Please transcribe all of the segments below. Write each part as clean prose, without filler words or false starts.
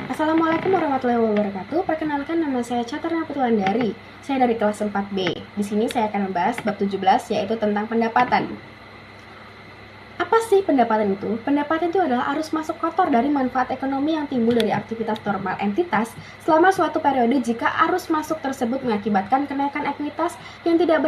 Assalamualaikum warahmatullahi wabarakatuh. Perkenalkan, nama saya Caterna Putulandari. Saya dari kelas 4B. Di sini saya akan membahas bab 17, yaitu tentang pendapatan. Apa sih pendapatan itu? Pendapatan itu adalah arus masuk kotor dari manfaat ekonomi yang timbul dari aktivitas normal entitas selama suatu periode jika arus masuk tersebut mengakibatkan kenaikan ekuitas yang tidak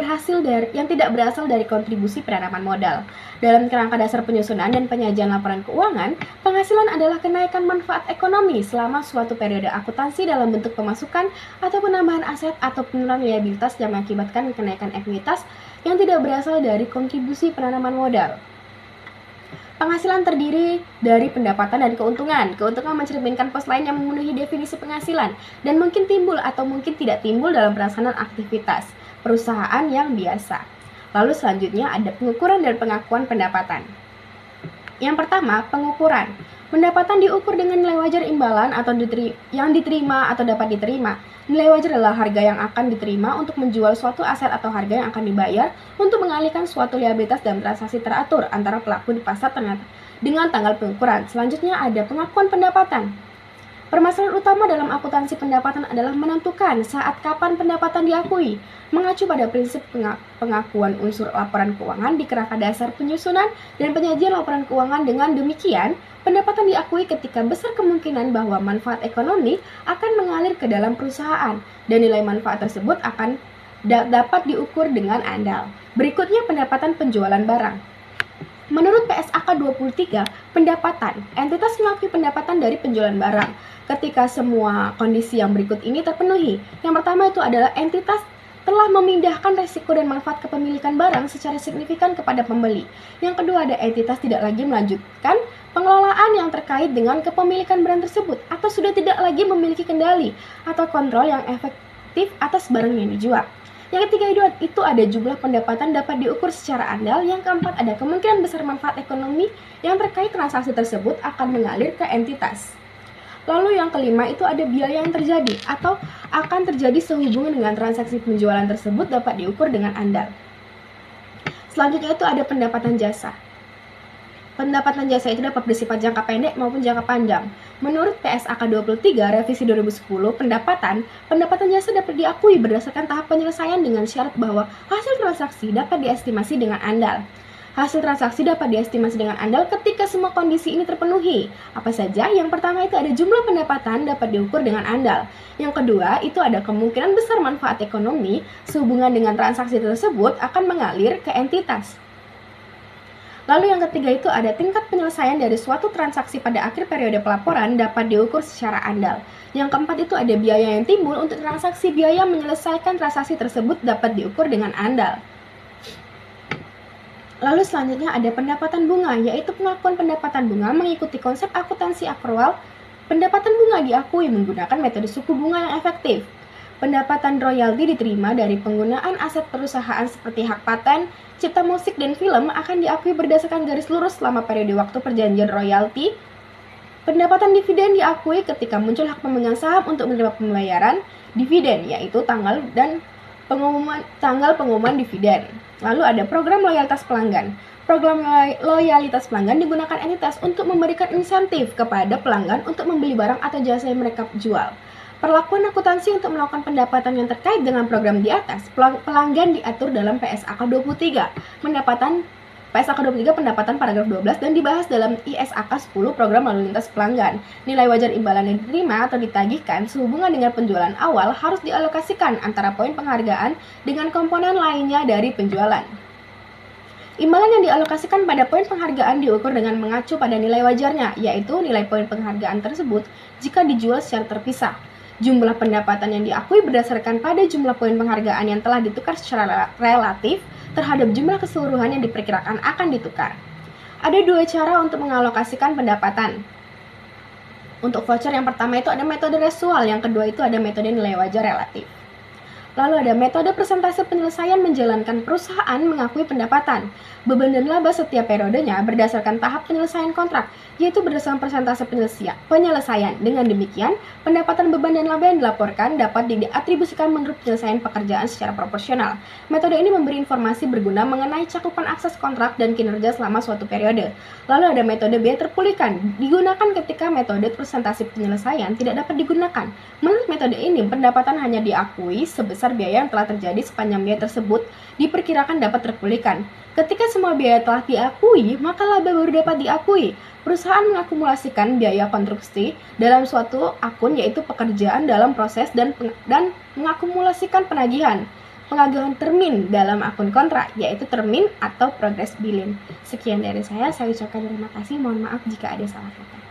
berasal dari kontribusi penanaman modal. Dalam kerangka dasar penyusunan dan penyajian laporan keuangan, penghasilan adalah kenaikan manfaat ekonomi selama suatu periode akuntansi dalam bentuk pemasukan atau penambahan aset atau penurunan liabilitas yang mengakibatkan kenaikan ekuitas yang tidak berasal dari kontribusi penanaman modal. Penghasilan terdiri dari pendapatan dan keuntungan. Keuntungan mencerminkan pos lain yang memenuhi definisi penghasilan dan mungkin timbul atau mungkin tidak timbul dalam pelaksanaan aktivitas perusahaan yang biasa. Lalu selanjutnya ada pengukuran dan pengakuan pendapatan. Yang pertama, pengukuran. Pendapatan diukur dengan nilai wajar imbalan atau yang diterima atau dapat diterima. Nilai wajar adalah harga yang akan diterima untuk menjual suatu aset atau harga yang akan dibayar untuk mengalihkan suatu liabilitas dalam transaksi teratur antara pelaku di pasar dengan tanggal pengukuran. Selanjutnya ada pengakuan pendapatan. Permasalahan utama dalam akuntansi pendapatan adalah menentukan saat kapan pendapatan diakui. Mengacu pada prinsip pengakuan unsur laporan keuangan di kerangka dasar penyusunan dan penyajian laporan keuangan, dengan demikian, pendapatan diakui ketika besar kemungkinan bahwa manfaat ekonomi akan mengalir ke dalam perusahaan dan nilai manfaat tersebut akan dapat diukur dengan andal. Berikutnya pendapatan penjualan barang. Menurut PSAK 23, pendapatan, entitas mengakui pendapatan dari penjualan barang ketika semua kondisi yang berikut ini terpenuhi. Yang pertama itu adalah entitas telah memindahkan risiko dan manfaat kepemilikan barang secara signifikan kepada pembeli. Yang kedua ada entitas tidak lagi melanjutkan pengelolaan yang terkait dengan kepemilikan barang tersebut atau sudah tidak lagi memiliki kendali atau kontrol yang efektif atas barang yang dijual. Yang ketiga itu ada jumlah pendapatan dapat diukur secara andal. Yang keempat ada kemungkinan besar manfaat ekonomi yang terkait transaksi tersebut akan mengalir ke entitas. Lalu yang kelima itu ada biaya yang terjadi atau akan terjadi sehubungan dengan transaksi penjualan tersebut dapat diukur dengan andal. Selanjutnya itu ada pendapatan jasa. Pendapatan jasa itu dapat bersifat jangka pendek maupun jangka panjang. Menurut PSAK 23 revisi 2010, pendapatan jasa dapat diakui berdasarkan tahap penyelesaian dengan syarat bahwa hasil transaksi dapat diestimasi dengan andal. Hasil transaksi dapat diestimasi dengan andal ketika semua kondisi ini terpenuhi. Apa saja? Yang pertama itu ada jumlah pendapatan dapat diukur dengan andal. Yang kedua itu ada kemungkinan besar manfaat ekonomi sehubungan dengan transaksi tersebut akan mengalir ke entitas. Lalu yang ketiga itu ada tingkat penyelesaian dari suatu transaksi pada akhir periode pelaporan dapat diukur secara andal. Yang keempat itu ada biaya yang timbul untuk transaksi. Biaya menyelesaikan transaksi tersebut dapat diukur dengan andal. Lalu selanjutnya ada pendapatan bunga, yaitu pengakuan pendapatan bunga mengikuti konsep akuntansi akrual. Pendapatan bunga diakui menggunakan metode suku bunga yang efektif. Pendapatan royalti diterima dari penggunaan aset perusahaan seperti hak paten, cipta musik, dan film akan diakui berdasarkan garis lurus selama periode waktu perjanjian royalti. Pendapatan dividen diakui ketika muncul hak pemegang saham untuk menerima pembayaran dividen, yaitu tanggal pengumuman dividen. Lalu ada program loyalitas pelanggan. Program loyalitas pelanggan digunakan entitas untuk memberikan insentif kepada pelanggan untuk membeli barang atau jasa yang mereka jual. Perlakuan akuntansi untuk melakukan pendapatan yang terkait dengan program di atas, pelanggan diatur dalam PSAK 23. PSAK 23 pendapatan paragraf 12 dan dibahas dalam ISAK 10 program lalu lintas pelanggan. Nilai wajar imbalan yang diterima atau ditagihkan sehubungan dengan penjualan awal harus dialokasikan antara poin penghargaan dengan komponen lainnya dari penjualan. Imbalan yang dialokasikan pada poin penghargaan diukur dengan mengacu pada nilai wajarnya, yaitu nilai poin penghargaan tersebut jika dijual secara terpisah. Jumlah pendapatan yang diakui berdasarkan pada jumlah poin penghargaan yang telah ditukar secara relatif terhadap jumlah keseluruhan yang diperkirakan akan ditukar. Ada dua cara untuk mengalokasikan pendapatan. Untuk voucher yang pertama itu ada metode resual, yang kedua itu ada metode nilai wajar relatif. Lalu ada metode persentase penyelesaian menjalankan perusahaan mengakui pendapatan. Beban dan laba setiap periodenya berdasarkan tahap penyelesaian kontrak, yaitu berdasarkan persentase penyelesaian. Dengan demikian, pendapatan beban dan laba yang dilaporkan dapat diatribusikan menurut penyelesaian pekerjaan secara proporsional. Metode ini memberi informasi berguna mengenai cakupan akses kontrak dan kinerja selama suatu periode. Lalu ada metode biaya terpulihkan, digunakan ketika metode presentasi penyelesaian tidak dapat digunakan. Menurut metode ini, pendapatan hanya diakui sebesar biaya yang telah terjadi sepanjang biaya tersebut diperkirakan dapat terpulihkan. Ketika semua biaya telah diakui, maka laba baru dapat diakui. Perusahaan mengakumulasikan biaya konstruksi dalam suatu akun, yaitu pekerjaan dalam proses, dan mengakumulasikan penagihan termin dalam akun kontrak, yaitu termin atau progress billing. Sekian dari saya ucapkan terima kasih. Mohon maaf jika ada salah kata.